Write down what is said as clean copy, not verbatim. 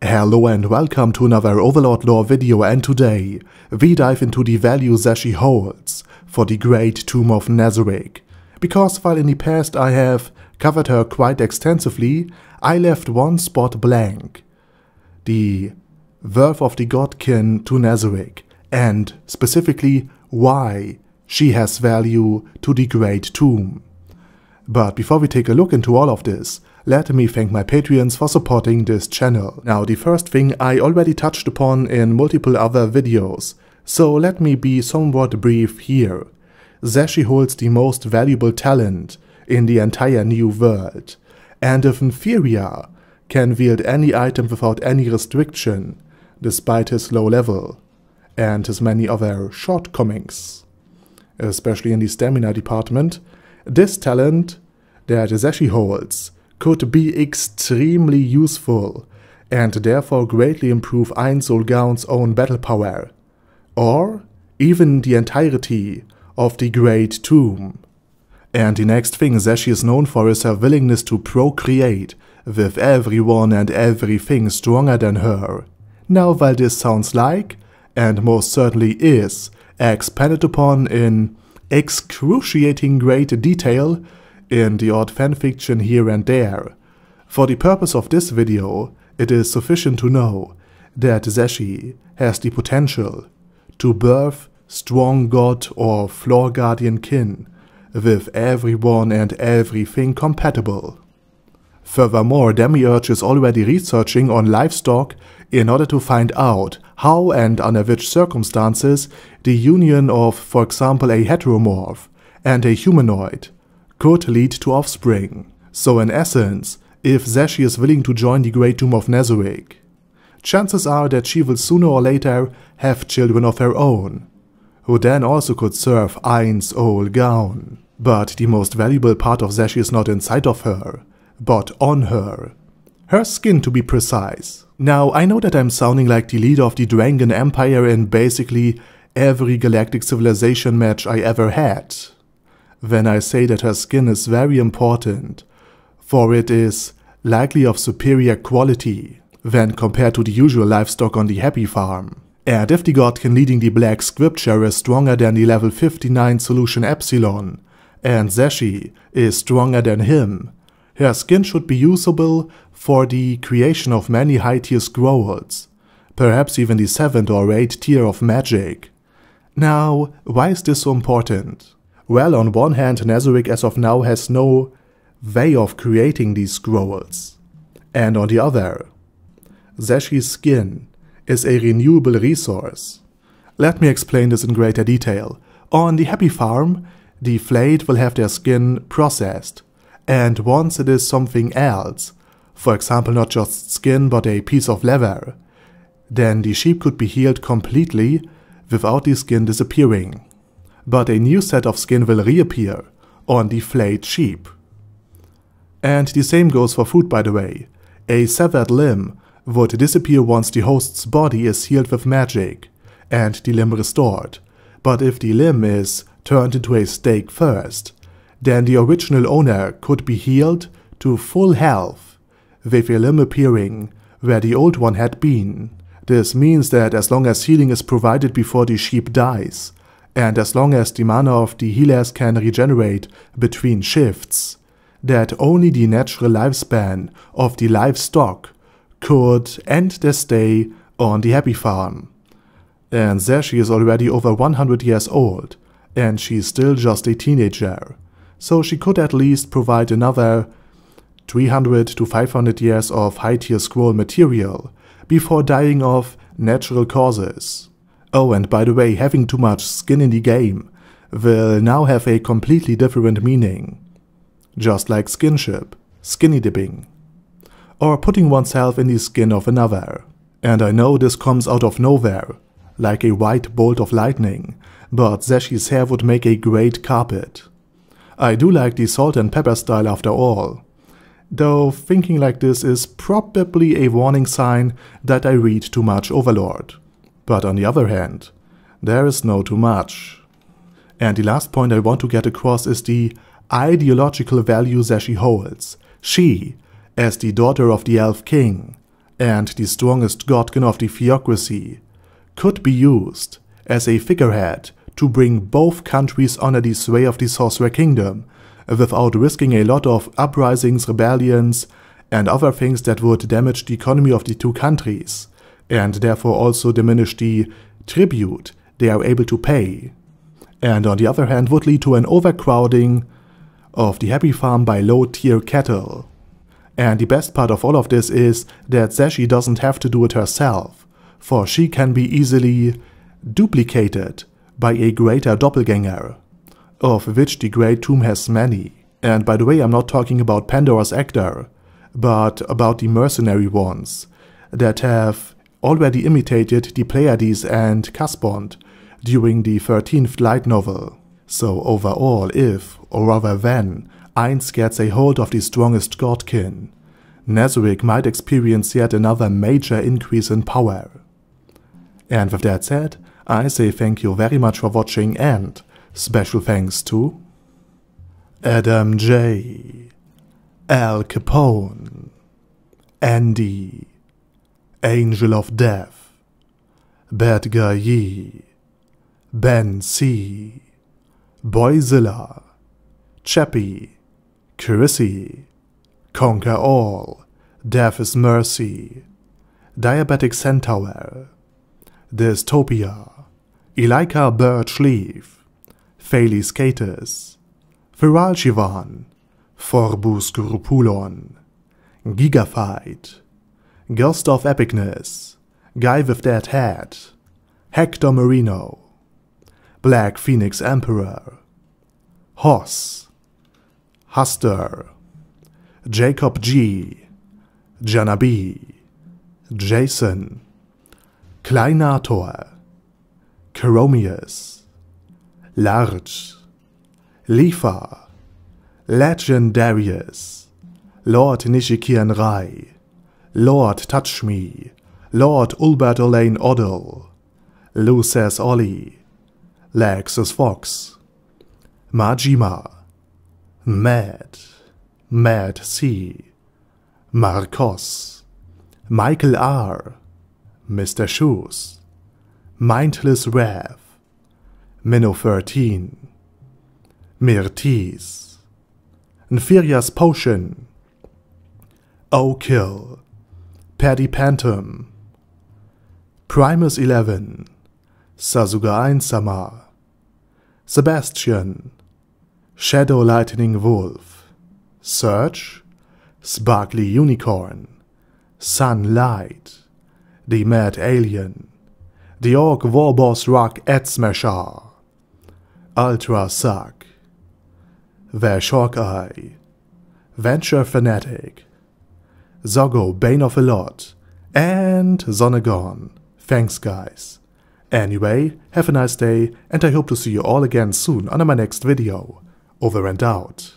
Hello and welcome to another Overlord lore video, and today we dive into the value Zesshi holds for the Great Tomb of Nezarec. Because while in the past I have covered her quite extensively, I left one spot blank. The worth of the Godkin to Nezarec, and specifically why she has value to the Great Tomb. But before we take a look into all of this, let me thank my Patreons for supporting this channel. Now, the first thing I already touched upon in multiple other videos, so let me be somewhat brief here. Zesshi holds the most valuable talent in the entire new world, and if inferior, can wield any item without any restriction, despite his low level, and his many other shortcomings. Especially in the stamina department, this talent that Zesshi holds could be extremely useful, and therefore greatly improve Ainz Ooal Gown's own battle power, or even the entirety of the Great Tomb. And the next thing Zesshi is known for is her willingness to procreate with everyone and everything stronger than her. Now, while this sounds like, and most certainly is, expanded upon in excruciating great detail in the odd fanfiction here and there, for the purpose of this video, it is sufficient to know that Zesshi has the potential to birth strong god or floor guardian kin with everyone and everything compatible. Furthermore, Demiurge is already researching on livestock in order to find out how and under which circumstances the union of, for example, a heteromorph and a humanoid could lead to offspring. So in essence, if Zesshi is willing to join the Great Tomb of Nezarec, chances are that she will sooner or later have children of her own, who then also could serve Ainz Ooal Gown. But the most valuable part of Zesshi is not inside of her, but on her. Her skin, to be precise. Now, I know that I'm sounding like the leader of the Drangan Empire in basically every galactic civilization match I ever had when I say that her skin is very important, for it is likely of superior quality when compared to the usual livestock on the Happy Farm. And if the godkin leading the Black Scripture is stronger than the level 59 solution Epsilon, and Zesshi is stronger than him, her skin should be usable for the creation of many high-tier scrolls, perhaps even the 7th or 8th tier of magic. Now, why is this so important? Well, on one hand, Nezarec as of now has no way of creating these scrolls, and on the other, Zeshi's skin is a renewable resource. Let me explain this in greater detail. On the Happy Farm, the flayed will have their skin processed, and once it is something else, for example not just skin but a piece of leather, then the sheep could be healed completely without the skin disappearing. But a new set of skin will reappear on the flayed sheep. And the same goes for food, by the way. A severed limb would disappear once the host's body is healed with magic, and the limb restored. But if the limb is turned into a steak first, then the original owner could be healed to full health, with a limb appearing where the old one had been. This means that as long as healing is provided before the sheep dies, and as long as the mana of the healers can regenerate between shifts, that only the natural lifespan of the livestock could end their stay on the Happy Farm. And Zesshi is already over 100 years old, and she's still just a teenager, so she could at least provide another 300 to 500 years of high-tier scroll material before dying of natural causes. Oh, and by the way, having too much skin in the game will now have a completely different meaning. Just like skinship, skinny dipping, or putting oneself in the skin of another. And I know this comes out of nowhere, like a white bolt of lightning, but Zeshi's hair would make a great carpet. I do like the salt and pepper style after all, though thinking like this is probably a warning sign that I read too much Overlord. But on the other hand, there is no too much. And the last point I want to get across is the ideological value Zesshi holds. She, as the daughter of the Elf King, and the strongest godkin of the theocracy, could be used as a figurehead to bring both countries under the sway of the Sorcerer Kingdom without risking a lot of uprisings, rebellions, and other things that would damage the economy of the two countries, and therefore also diminish the tribute they are able to pay, and on the other hand would lead to an overcrowding of the happy farm by low-tier cattle. And the best part of all of this is that Zesshi doesn't have to do it herself, for she can be easily duplicated by a greater doppelganger, of which the Great Tomb has many. And by the way, I'm not talking about Pandora's actor, but about the mercenary ones that have already imitated the Pleiades and Caspond during the 13th light novel. So overall, if, or rather when, Ainz gets a hold of the strongest godkin, Nezarec might experience yet another major increase in power. And with that said, I say thank you very much for watching, and special thanks to Adam J, Al Capone, Andy, Angel of Death, Bad Guy Yee, Ben C, Boyzilla, Chappie, Chrissy, Conquer All, Death is Mercy, Diabetic Centaur, Dystopia, Elika Birchleaf, Phaley Skaters, Feral Shivan, Forbus Scrupulon, Gigafight, Ghost of Epicness, Guy with Dead Head, Hector Marino, Black Phoenix Emperor, Hoss, Huster, Jacob G, Jana B, Jason, Kleinator, Chromius, Large, Lifa, Legendarius, Lord Nishikian Rai, Lord Touch Me, Lord Ulbert Olaine Oddle, Luces Ollie, Lexus Fox, Majima, Mad C, Marcos, Michael R, Mr. Shoes, Mindless Rev, Minnow 13, Mirtis, Nfiria's Potion, O'Kill, Paddy Pantum, Primus 11, Sasuga Einsama, Sebastian, Shadow Lightning Wolf, Surge, Sparkly Unicorn, Sunlight, The Mad Alien, The Orc Warboss Rock Smasher, Ultra Suck, Vash Hawkeye, Venture Fanatic, Zoggo Bane of a Lot, and Zonagon. Thanks guys. Anyway, have a nice day, and I hope to see you all again soon on my next video. Over and out.